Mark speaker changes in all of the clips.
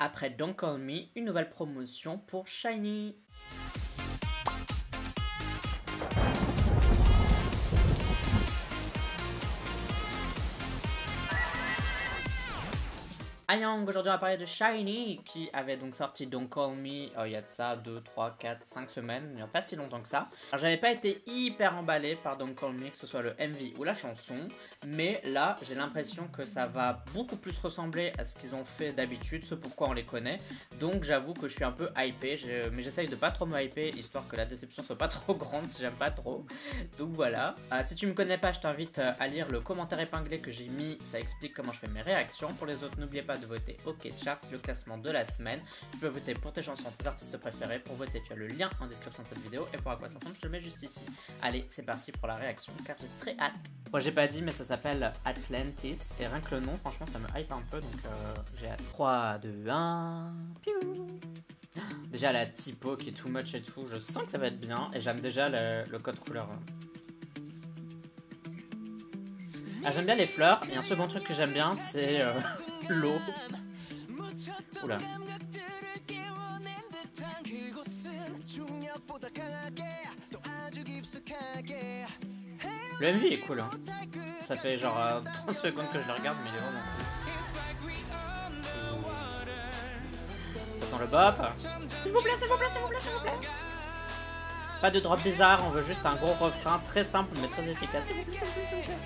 Speaker 1: après Don't Call Me, une nouvelle promotion pour SHINee. Ayang, aujourd'hui on va parler de SHINee qui avait donc sorti Don't Call Me il y a de ça 2, 3, 4, 5 semaines, il n'y a pas si longtemps que ça. Alors j'avais pas été hyper emballé par Don't Call Me, que ce soit le MV ou la chanson, mais là j'ai l'impression que ça va beaucoup plus ressembler à ce qu'ils ont fait d'habitude, ce pourquoi on les connaît. Donc j'avoue que je suis un peu hypé, mais j'essaye de pas trop me hyper, histoire que la déception soit pas trop grande si j'aime pas trop. Donc voilà, si tu me connais pas, je t'invite à lire le commentaire épinglé que j'ai mis, ça explique comment je fais mes réactions. Pour les autres, n'oubliez pas de voter OK Charts, le classement de la semaine. Tu peux voter pour tes chansons, tes artistes préférés. Pour voter, tu as le lien en description de cette vidéo. Et pour à quoi ça ressemble, je te le mets juste ici. Allez, c'est parti pour la réaction, car j'ai très hâte. Moi, j'ai pas dit, mais ça s'appelle Atlantis. Et rien que le nom, franchement, ça me hype un peu. Donc, j'ai hâte. 3, 2, 1. Piou. Déjà, la typo qui est too much et tout, je sens que ça va être bien. Et j'aime déjà le code couleur. Ah, j'aime bien les fleurs. Et un second truc que j'aime bien, c'est l'eau. Oula. Le MV est cool, hein. Ça fait genre 30 secondes que je le regarde, mais il est vraiment cool. Ça sent le bop. S'il vous plaît, s'il vous plaît, s'il vous plaît, s'il vous plaît. Pas de drop bizarre, on veut juste un gros refrain très simple mais très efficace. S'il vous plaît, s'il vous plaît, s'il vous plaît.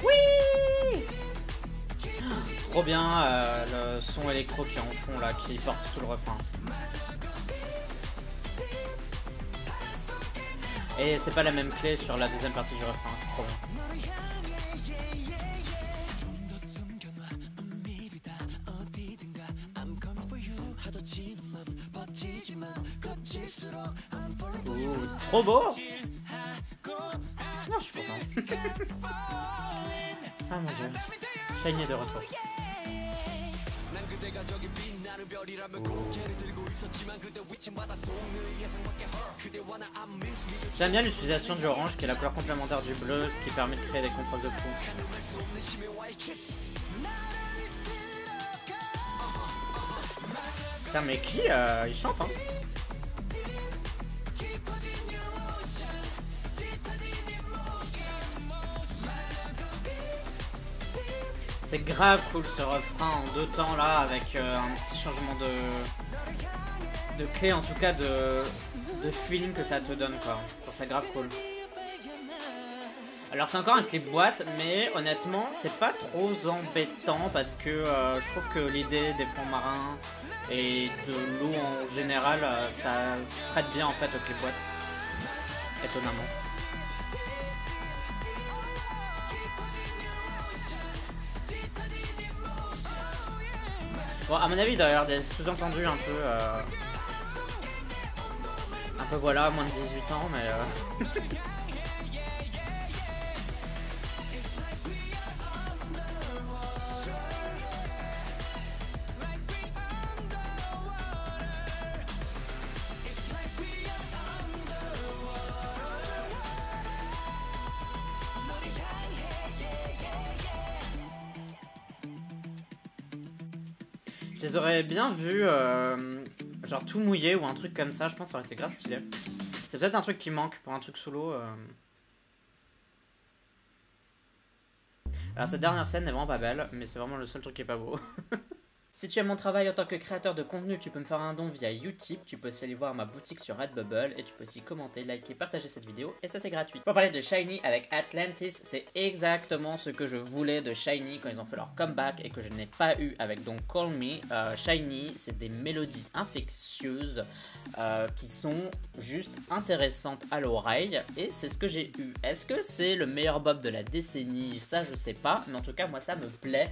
Speaker 1: Oui! Trop bien le son électro qui est en fond là, qui porte tout le refrain. Et c'est pas la même clé sur la deuxième partie du refrain, c'est trop bien. Ouh, c'est trop beau! Non, je suis content. Ah mon dieu. SHINee est de retour. J'aime bien l'utilisation du orange qui est la couleur complémentaire du bleu, ce qui permet de créer des contrastes de fou. Putain mais qui il chante hein. C'est grave cool ce refrain en deux temps là, avec un petit changement de clé, en tout cas de feeling que ça te donne quoi. Je trouve ça grave cool. Alors c'est encore un clip boîte, mais honnêtement c'est pas trop embêtant parce que je trouve que l'idée des fonds marins et de l'eau en général, ça se prête bien en fait au clip boîte, étonnamment. Bon, à mon avis, il doit y avoir des sous-entendus un peu voilà, moins de 18 ans, mais je les aurais bien vus genre tout mouillé ou un truc comme ça, je pense que ça aurait été grave stylé. C'est peut-être un truc qui manque pour un truc solo. Alors cette dernière scène n'est vraiment pas belle, mais c'est vraiment le seul truc qui est pas beau. Si tu aimes mon travail en tant que créateur de contenu, tu peux me faire un don via Utip, tu peux aussi aller voir ma boutique sur Redbubble et tu peux aussi commenter, liker, partager cette vidéo et ça c'est gratuit. Pour parler de SHINee avec Atlantis, c'est exactement ce que je voulais de SHINee quand ils ont fait leur comeback et que je n'ai pas eu avec Don't Call Me. SHINee, c'est des mélodies infectieuses qui sont juste intéressantes à l'oreille et c'est ce que j'ai eu. Est-ce que c'est le meilleur bop de la décennie? Ça je sais pas, mais en tout cas moi ça me plaît.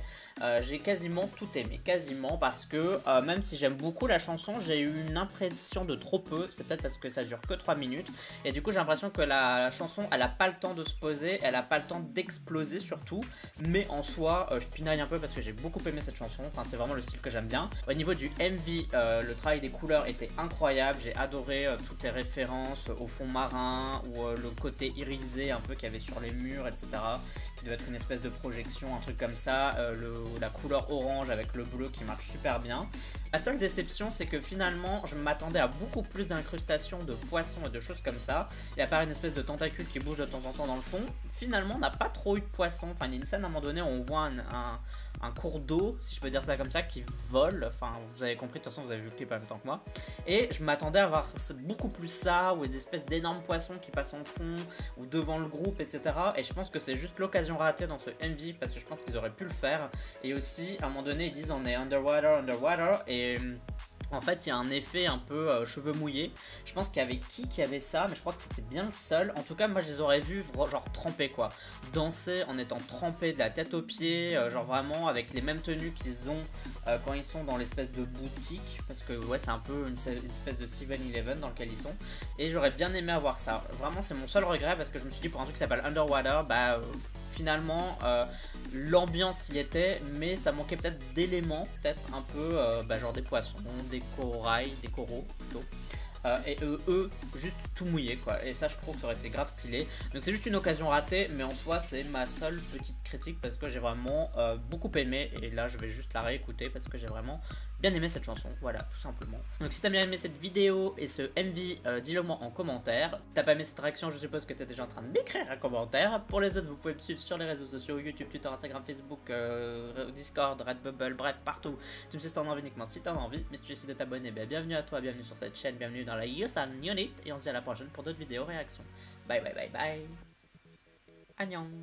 Speaker 1: J'ai quasiment tout aimé, quasiment. quasiment parce que même si j'aime beaucoup la chanson, j'ai eu une impression de trop peu. C'est peut-être parce que ça dure que 3 minutes. Et du coup, j'ai l'impression que la chanson, elle a pas le temps de se poser, elle a pas le temps d'exploser surtout. Mais en soi, je pinaille un peu parce que j'ai beaucoup aimé cette chanson. Enfin, c'est vraiment le style que j'aime bien. Au niveau du MV, le travail des couleurs était incroyable. J'ai adoré toutes les références au fond marin ou le côté irisé un peu qu'il y avait sur les murs, etc. Qui devait être une espèce de projection, un truc comme ça. La couleur orange avec le bleu qui marche super bien. La seule déception, c'est que finalement, je m'attendais à beaucoup plus d'incrustations de poissons et de choses comme ça. Il apparaît une espèce de tentacule qui bouge de temps en temps dans le fond. Finalement, on n'a pas trop eu de poissons. Enfin, il y a une scène à un moment donné où on voit un cours d'eau, si je peux dire ça comme ça, qui vole. Enfin, vous avez compris, de toute façon, vous avez vu le clip en même temps que moi. Et je m'attendais à voir beaucoup plus ça, ou des espèces d'énormes poissons qui passent en fond, ou devant le groupe, etc. Et je pense que c'est juste l'occasion ratée dans ce MV, parce que je pense qu'ils auraient pu le faire. Et aussi, à un moment donné, ils disent on est underwater, et en fait, il y a un effet un peu cheveux mouillés. Je pense qu'il y avait qui avait ça, mais je crois que c'était bien le seul. En tout cas, moi, je les aurais vus genre trempés, quoi. Danser en étant trempés de la tête aux pieds, genre vraiment avec les mêmes tenues qu'ils ont quand ils sont dans l'espèce de boutique. Parce que, ouais, c'est un peu une espèce de 7-Eleven dans lequel ils sont. Et j'aurais bien aimé avoir ça. Vraiment, c'est mon seul regret parce que je me suis dit, pour un truc qui s'appelle Underwater, finalement l'ambiance y était, mais ça manquait peut-être d'éléments, peut-être un peu genre des poissons, des corails, des coraux plutôt. Et eux juste tout mouillé quoi, et ça je trouve que ça aurait été grave stylé. Donc c'est juste une occasion ratée, mais en soi c'est ma seule petite critique parce que j'ai vraiment beaucoup aimé, et là je vais juste la réécouter parce que j'ai vraiment bien aimé cette chanson, voilà, tout simplement. Donc si t'as bien aimé cette vidéo et ce MV, dis-le moi en commentaire. Si t'as pas aimé cette réaction, je suppose que t'es déjà en train de m'écrire un commentaire. Pour les autres, vous pouvez me suivre sur les réseaux sociaux, YouTube, Twitter, Instagram, Facebook, Discord, Redbubble, bref, partout. Tu me sais si t'en as envie, uniquement si t'en as envie. Mais si tu décides de t'abonner, bienvenue à toi, bienvenue sur cette chaîne, bienvenue dans la Yosan Unit, et on se dit à la prochaine pour d'autres vidéos réactions. Bye bye bye bye. Annyeong.